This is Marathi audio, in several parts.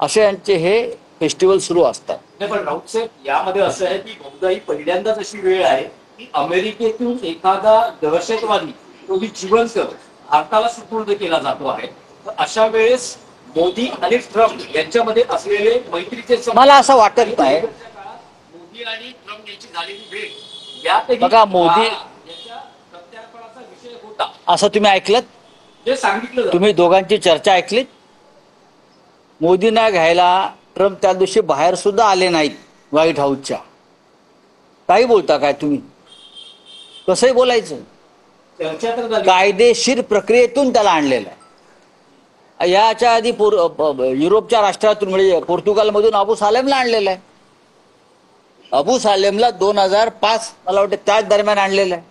असे यांचे हे फेस्टिवल सुरू असतात. नाही, पण राऊत साहेब यामध्ये असं आहे की बहुधा ही पहिल्यांदाच अशी वेळ आहे की अमेरिकेतून एखादा दहशतवादी तो जिवंत भारताला सुपूर्द केला जातो आहे. तर अशा वेळेस मोदी आणि ट्रम्प यांच्यामध्ये असलेले मैत्रीचे संबंध, मला असं वाटत नाही. मोदी आणि ट्रम्प यांची झालेली भेट यातही बघा, मोदी याच्या प्रत्यार्पणाचा विषय होता असं तुम्ही ऐकलं? जे सांगितलं जातं. तुम्ही दोघांची चर्चा ऐकलीत? मोदींना घ्यायला ट्रम्प त्या दिवशी बाहेर सुद्धा आले नाहीत व्हाईट हाऊसच्या. काही बोलता काय तुम्ही? कसंही बोलायचं. चर्चा तर झाली. कायदेशीर प्रक्रियेतून त्याला आणलेलं आहे. याच्या आधी युरोपच्या राष्ट्रातून म्हणजे पोर्तुगालमधून अबू सालेमला आणलेलं आहे. अबू सालेमला 2005 मला वाटतं त्याच दरम्यान आणलेलं आहे.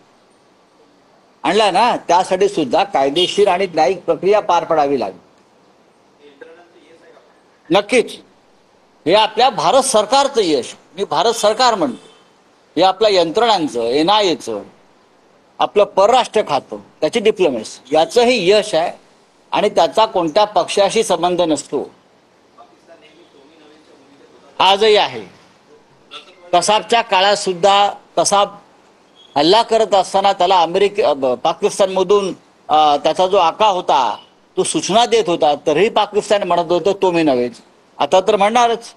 आणला ना, त्यासाठी सुद्धा कायदेशीर आणि न्यायिक प्रक्रिया पार पडावी लागली. नक्कीच हे आपल्या भारत सरकारचं यश. मी भारत सरकार म्हणतो. हे आपल्या यंत्रणांचं, NIAचं, आपलं परराष्ट्र खातं, त्याची डिप्लोमॅसी, याचंही यश आहे. आणि त्याचा कोणत्या पक्षाशी संबंध नसतो. आजही आहे. कसाबच्या काळात सुद्धा कसाब हल्ला करत असताना त्याला पाकिस्तानमधून त्याचा जो आका होता तो सूचना देत होता, तरीही पाकिस्तान म्हणत होतं तो मी नव्हेच. आता तर म्हणणारच,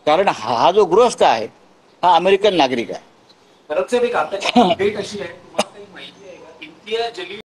कारण हा जो गृहस्थ आहे हा अमेरिकन नागरिक आहे. खरंच एक आताची भेट अशी आहे, तुम्हाला काही माहिती आहे का? इम्तियाज जलील